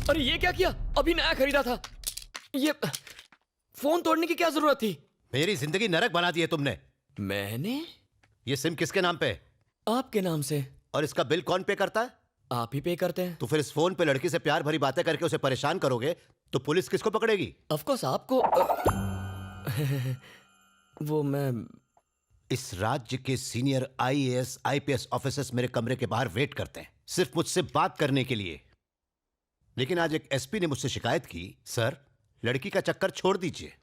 अरे ये क्या किया? अभी नया खरीदा था। ये फोन तोड़ने की क्या जरूरत थी? मेरी जिंदगी नरक बना दी है तुमने। मैंने? ये सिम किसके नाम पे? आपके नाम से। और इसका बिल कौन पे करता है? आप ही पे करते हैं। तो फिर इस फोन पे लड़की से प्यार भरी बातें करके उसे परेशान करोगे तो पुलिस किसको पकड़ेगी? ऑफ कोर्स आपको। वो मैं इस राज्य के सीनियर आईएएस आईपीएस ऑफिसर्स मेरे कमरे के बाहर वेट करते हैं सिर्फ मुझसे बात करने के लिए। लेकिन आज एक एसपी ने मुझसे शिकायत की, सर लड़की का चक्कर छोड़ दीजिए,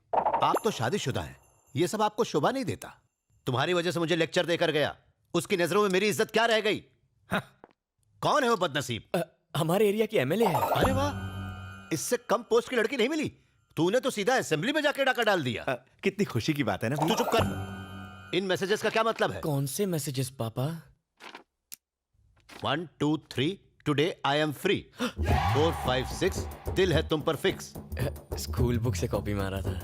आप तो शादीशुदा हैं, ये सब आपको शोभा नहीं देता। तुम्हारी वजह से मुझे लेक्चर देकर गया, उसकी नजरों में मेरी इज्जत क्या रह गई? हाँ। कौन है वो बदनसीब? हमारे एरिया की एमएलए है। अरे वाह, इससे कम पोस्ट की लड़की नहीं मिली। तूने तो सीधा असेंबली में जाके डाका डाल दिया। कितनी खुशी की बात है ना। तू चुप कर। इन मैसेजेस का क्या मतलब है? कौन से मैसेजेस पापा? 1 2 3 टुडे आई एम फ्री। 4 5 6 दिल है तुम पर फिक्स। स्कूल बुक से कॉपी मारा था।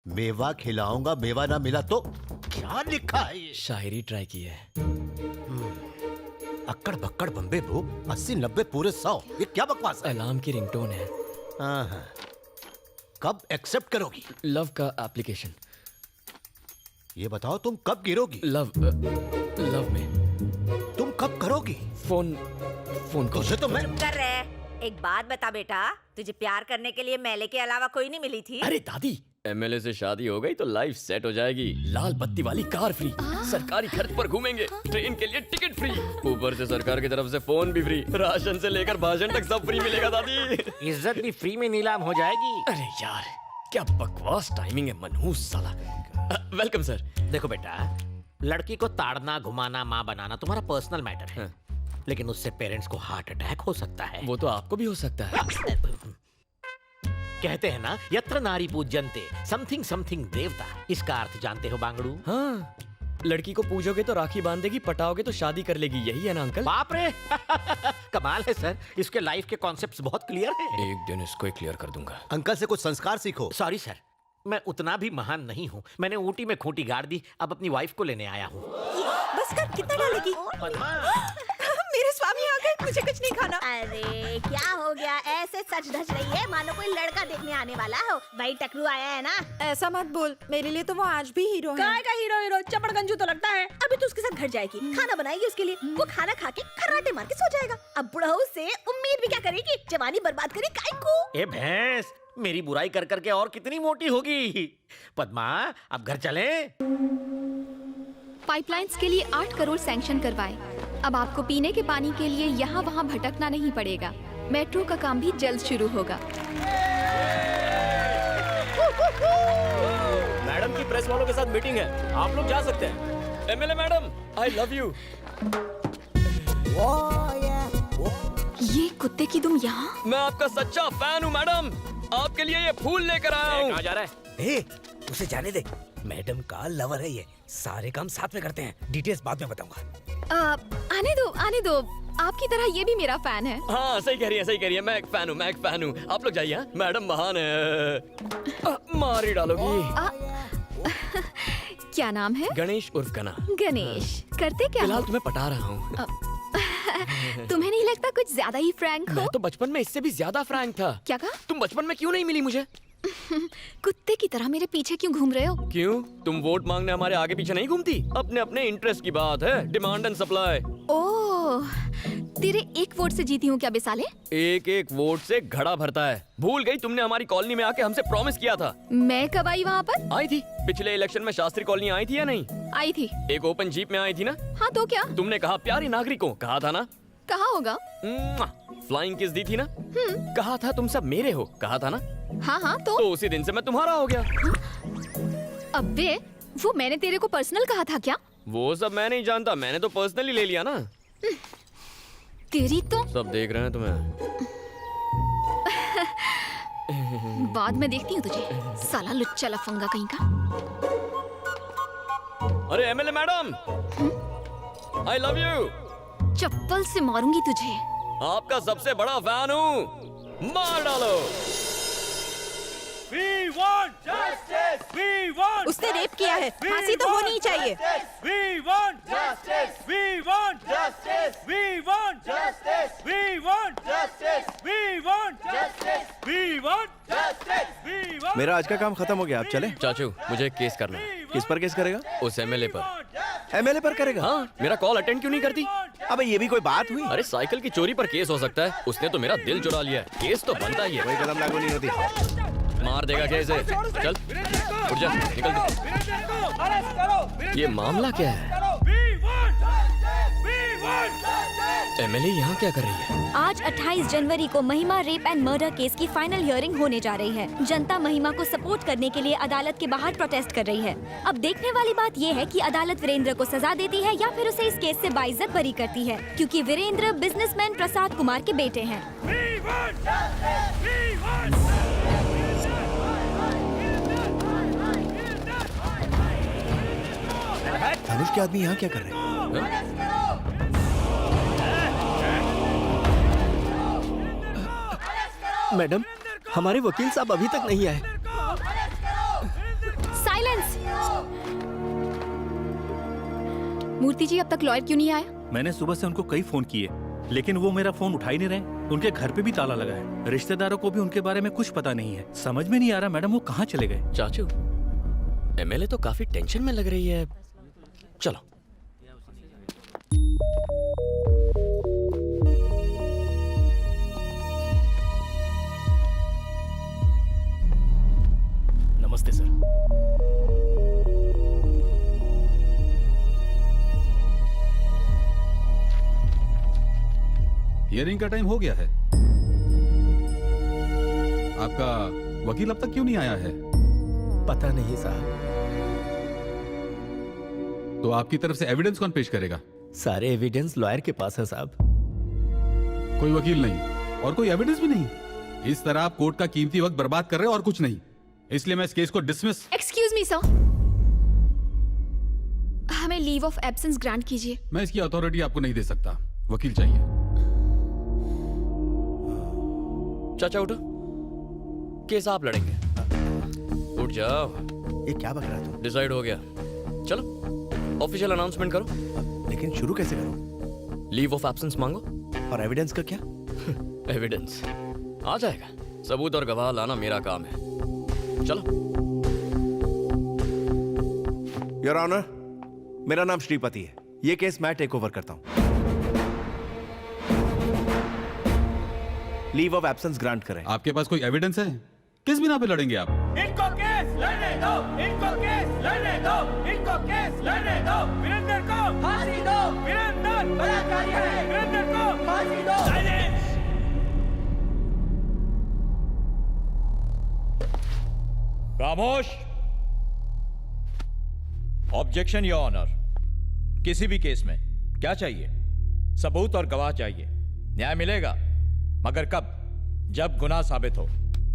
मेवा खिलाऊंगा, मेवा ना मिला तो क्या लिखा है ये? शायरी ट्राई की है। अक्कड़ बक्कड़ बम्बे ब्रो, 80 90 पूरे 100, ये क्या बकवास है? अलार्म की रिंगटोन है। हाँ। कब एक्सेप्ट करोगी? लव का एप्लीकेशन। ये बताओ तुम कब गिरोगी? लव में। तुम कब करोगी? फोन तुझे तो मैं कर रहे। एक बात बता बेटा, तुझे प्यार करने के लिए मेले के अलावा कोई नहीं मिली थी? अरे दादी, एमएलए से शादी हो गई तो लाइफ सेट हो जाएगी। लाल बत्ती वाली कार फ्री, सरकारी खर्च पर घूमेंगे, ट्रेन के लिए टिकट फ्री, ऊपर से सरकार की तरफ से फोन भी फ्री, राशन से लेकर भाषण तक सब फ्री मिलेगा दादी। इज्जत भी फ्री में नीलाम हो जाएगी। अरे यार क्या बकवास टाइमिंग है मनहूस साला। Welcome sir. देखो बेटा, लड़की को ताड़ना घुमाना माँ बनाना तुम्हारा पर्सनल मैटर है, लेकिन उससे पेरेंट्स को हार्ट अटैक हो सकता है। वो तो आपको भी हो सकता है। कहते हैं ना, यत्र नारी पूज्यन्ते समथिंग समथिंग देवता। इसका अर्थ जानते हो बांगड़ू? हाँ, लड़की को पूजोगे तो राखी बांधेगी, पटाओगे तो शादी कर लेगी, यही है ना अंकल? बाप रे कमाल है सर, इसके लाइफ के कॉन्सेप्ट्स बहुत क्लियर हैं। एक दिन इसको ही क्लियर कर दूंगा। अंकल से कुछ संस्कार सीखो। सॉरी सर, मैं उतना भी महान नहीं हूँ। मैंने ऊटी में खूंटी गाड़ दी, अब अपनी वाइफ को लेने आया हूँ। बस कर, कितना डालेगी? मेरे स्वामी आ गए, मुझे कुछ नहीं खाना। अरे क्या हो गया, ऐसे सच धज रही है मानो कोई लड़का देखने आने वाला हो। भाई टकरू आया है ना। ऐसा मत बोल, मेरे लिए तो वो आज भी हीरो है। काय का हीरो चपड़गंजू तो लगता है। अभी तो उसके साथ घर जाएगी, खाना बनाएगी उसके लिए, वो खाना खा के खर्राटे मार के सो जाएगा। अब बुढ़ऊ से उम्मीद भी क्या करेगी, जवानी बर्बाद करी काय को। ए भैंस, मेरी बुराई कर करके और कितनी मोटी होगी। पद्मा, अब घर चलें? पाइपलाइंस के लिए 8 करोड़ सैंक्शन करवाए। अब आपको पीने के पानी के लिए यहाँ वहाँ भटकना नहीं पड़ेगा। मेट्रो का काम भी जल्द शुरू होगा। मैडम की प्रेस वालों के साथ मीटिंग है, आप लोग जा सकते हैं। MLA madam, I love you. ये कुत्ते की दुम यहाँ? मैं आपका सच्चा फैन हूँ मैडम, आपके लिए ये फूल लेकर आया हूँ। कहाँ जा रहा है? उसे जाने दे, मैडम का लवर है ये। सारे काम साथ में करते हैं, डिटेल्स बाद में बताऊंगा। आने दो। आपकी तरह ये भी मेरा फैन है। हाँ सही कह रही है, मैं एक फैन हूँ। आप लोग जाइए, मैडम महान है। मार ही डालोगी। क्या नाम है? गणेश उर्फ गना। गणेश, करते क्या? फिलहाल तुम्हें पटा रहा हूँ। तुम्हें नहीं लगता कुछ ज्यादा ही फ्रैंक हो? मैं तो बचपन में इससे भी ज्यादा फ्रैंक था। क्या कहा? तुम बचपन में क्यों नहीं मिली मुझे? कुत्ते की तरह मेरे पीछे क्यों घूम रहे हो? क्यों, तुम वोट मांगने हमारे आगे पीछे नहीं घूमती? अपने अपने इंटरेस्ट की बात है, डिमांड एंड सप्लाई। ओह, तेरे एक वोट से जीती हूँ क्या बेसाले? एक वोट से घड़ा भरता है। भूल गई तुमने हमारी कॉलोनी में आके हमसे प्रॉमिस किया था। मैं कब आई वहाँ पर? आई थी पिछले इलेक्शन में। शास्त्री कॉलोनी आई थी या नहीं? आई थी। एक ओपन जीप में आई थी ना? हाँ तो क्या? तुमने कहा प्यारे नागरिकों, कहा था ना? कहा होगा। फ्लाइंग किस दी थी ना? कहा था तुम सब मेरे हो, कहा था ना? हाँ तो उसी दिन से मैं तुम्हारा हो गया। अबे, वो मैंने तेरे को पर्सनल कहा था क्या? वो सब मैं नहीं जानता, मैंने तो पर्सनली ले लिया ना। तेरी तो सब देख रहे हैं तुम्हें। बाद में देखती हूँ तुझे, साला लुच्चा लफंगा कहीं का। अरे MLA madam, I love you. चप्पल से मारूंगी तुझे। आपका सबसे बड़ा फैन हूँ, मार डालो। We want justice. We want. उसने रेप किया है, फांसी तो होनी ही चाहिए। We want justice. We want justice. We want justice. मेरा आज का काम खत्म हो गया, आप चले? चाचू मुझे एक केस करना है। किस पर केस करेगा? उस एमएलए पर। एमएलए पर करेगा? हाँ, मेरा कॉल अटेंड क्यों नहीं करती? अबे ये भी कोई बात हुई? अरे साइकिल की चोरी पर केस हो सकता है, उसने तो मेरा दिल चुरा लिया है, केस तो बनता ही है। कोई कदम लागू नहीं होती। मार देगा क्या इसे? चल उठ जा, निकल दे। ये मामला क्या है? एमएलए यहाँ क्या कर रही है? आज 28 जनवरी को महिमा रेप एंड मर्डर केस की फाइनल हियरिंग होने जा रही है। जनता महिमा को सपोर्ट करने के लिए अदालत के बाहर प्रोटेस्ट कर रही है। अब देखने वाली बात ये है कि अदालत वीरेंद्र को सजा देती है या फिर उसे इस केस से बाइज्जत बरी करती है, क्योंकि वीरेंद्र बिजनेसमैन प्रसाद कुमार के बेटे हैं। धनुष के आदमी यहाँ क्या कर रहे हैं? मैडम, हमारे वकील साहब अभी तक नहीं आए। साइलेंस। मूर्ति जी अब तक लॉयर क्यों नहीं आया? मैंने सुबह से उनको कई फोन किए, लेकिन वो मेरा फोन उठा ही नहीं रहे। उनके घर पे भी ताला लगा है। रिश्तेदारों को भी उनके बारे में कुछ पता नहीं है। समझ में नहीं आ रहा मैडम वो कहाँ चले गए। चाचू, एमएलए तो काफी टेंशन में लग रही है। चलो। नमस्ते सर। हियरिंग का टाइम हो गया है। आपका वकील अब तक क्यों नहीं आया है? पता नहीं साहब। तो आपकी तरफ से एविडेंस कौन पेश करेगा? सारे एविडेंस लॉयर के पास है साहब। कोई वकील नहीं और कोई एविडेंस भी नहीं। इस तरह आप कोर्ट का कीमती वक्त बर्बाद कर रहे हैं और कुछ नहीं। इसलिए मैं इस केस को डिसमिस। एक्सक्यूज मी सर, हमें लीव ऑफ एब्सेंस ग्रांट कीजिए। मैं इसकी अथॉरिटी आपको नहीं दे सकता। वकील चाहिए। चाचा उठो, केस आप लड़ेंगे। उठ जाओ। ये क्या बक रहा है तू? डिसाइड हो गया। चलो ऑफिशियल अनाउंसमेंट करो। लेकिन शुरू कैसे करूं? लीव ऑफ एब्सेंस मांगो। और एविडेंस का क्या? एविडेंस आ जाएगा। सबूत और गवाह लाना मेरा काम है। चलो। योर ऑनर, मेरा नाम श्रीपति है। ये केस मैं टेक ओवर करता हूं। लीव ऑफ एब्सेंस ग्रांट करें। आपके पास कोई एविडेंस है? किस बिना पे लड़ेंगे आप? इनको केस लड़ने दो, इनको केस लड़ने दो, इनको केस लड़ने दो। वीरेंद्र को फांसी दो, वीरेंद्र बलात्कारी है, वीरेंद्र को फांसी दो। साइलेंस। खामोश। Objection your honour. किसी भी केस में क्या चाहिए? सबूत और गवाह चाहिए। न्याय मिलेगा, मगर कब? जब गुनाह साबित हो।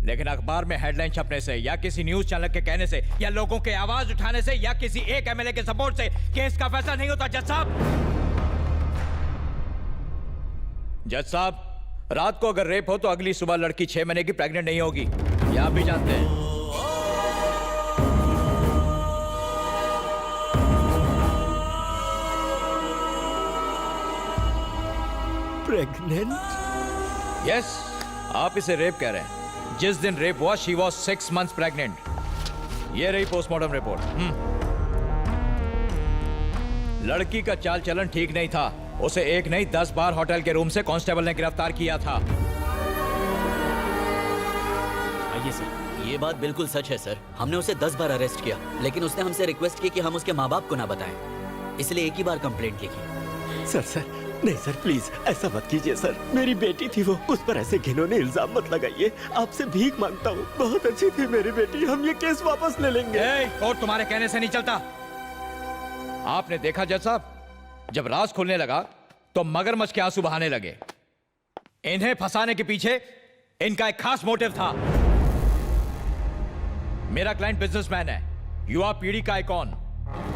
लेकिन अखबार में हेडलाइन छपने से या किसी न्यूज चैनल के कहने से या लोगों के आवाज उठाने से या किसी एक एमएलए के सपोर्ट से केस का फैसला नहीं होता। जज साहब, जज साहब, रात को अगर रेप हो तो अगली सुबह लड़की 6 महीने की प्रेग्नेंट नहीं होगी। ये आप भी जानते हैं। प्रेग्नेंट? यस, आप इसे रेप कह रहे हैं। जिस दिन रेप हुआ शी वॉज 6 months प्रेग्नेंट। ये रही पोस्टमार्टम रिपोर्ट। लड़की का चाल चलन ठीक नहीं था। उसे एक नहीं 10 बार होटल के रूम से कांस्टेबल ने गिरफ्तार किया था। आइए सर। ये बात बिल्कुल सच है सर। हमने उसे 10 बार अरेस्ट किया, लेकिन उसने हमसे रिक्वेस्ट की कि हम उसके माँ बाप को ना बताएं, इसलिए एक ही बार कंप्लेंट लिखी। सर नहीं सर, प्लीज ऐसा मत कीजिए सर। मेरी बेटी थी वो, उस पर ऐसे घिनौने इल्जाम मत लगाइए। आपसे भीख मांगता हूँ। बहुत अच्छी थी मेरी बेटी। हम ये केस वापस ले लेंगे। कोर्ट तुम्हारे कहने से नहीं चलता। आपने देखा जज साहब, जब राज खुलने लगा तो मगरमच्छ के आंसू बहाने लगे। इन्हें फंसाने के पीछे इनका एक खास मोटिव था। मेरा क्लाइंट बिजनेसमैन है, युवा पीढ़ी का आइकॉन।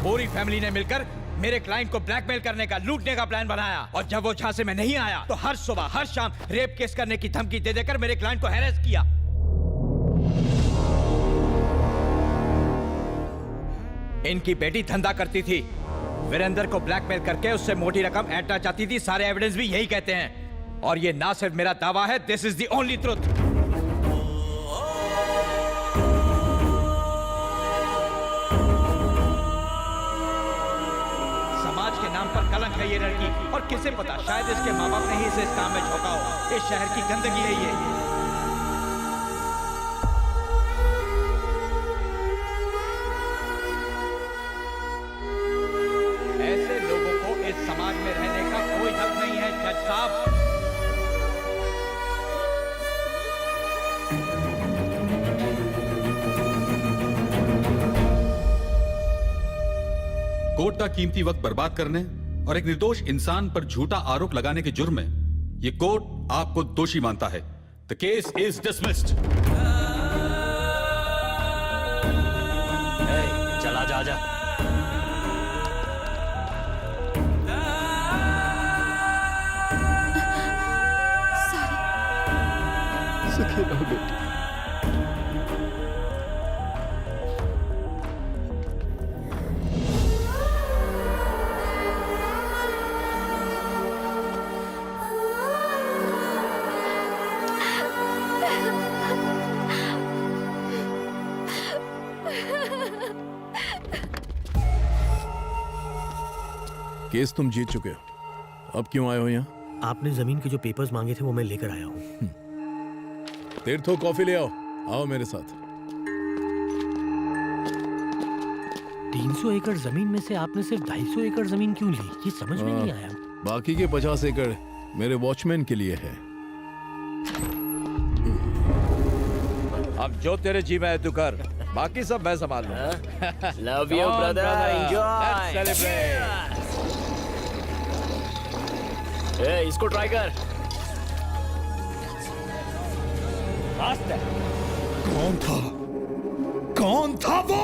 पूरी फैमिली ने मिलकर मेरे क्लाइंट को ब्लैकमेल करने का, लूटने का प्लान बनाया। और जब वो झांसे में नहीं आया तो हर सुबह हर शाम रेप केस करने की धमकी दे देकर मेरे क्लाइंट को हैरेस किया। इनकी बेटी धंधा करती थी, वीरेंद्र को ब्लैकमेल करके उससे मोटी रकम ऐंठना चाहती थी। सारे एविडेंस भी यही कहते हैं। और ये ना सिर्फ मेरा दावा है, this is the only truth. पर कलंक है ये लड़की। और किसे पता, शायद इसके माँ बाप ने ही इसे इस काम में झोंका हो। इस शहर की गंदगी है ये। ऐसे लोगों को इस समाज में रहने का कोई हक नहीं है जज साहब। कोर्ट का कीमती वक्त बर्बाद करने और एक निर्दोष इंसान पर झूठा आरोप लगाने के जुर्म में ये कोर्ट आपको दोषी मानता है। The case is dismissed. चला जा जा। सुखी रहो बेटी। केस तुम जीत चुके हो, अब क्यों आए हो यहाँ? आपने जमीन के जो पेपर्स मांगे थे वो मैं लेकर आया हूँ। तीर्थो कॉफी ले आओ, आओ मेरे साथ। 300 एकड़ जमीन में से आपने सिर्फ 250 एकड़ जमीन क्यों ली, ये समझ में नहीं आया। बाकी के 50 एकड़ मेरे वॉचमैन के लिए है। अब जो तेरे जी में है तू कर, बाकी सब मैं संभाल लूंगा। Love you brother, Let's celebrate. ए, इसको ट्राई कर। कौन था वो?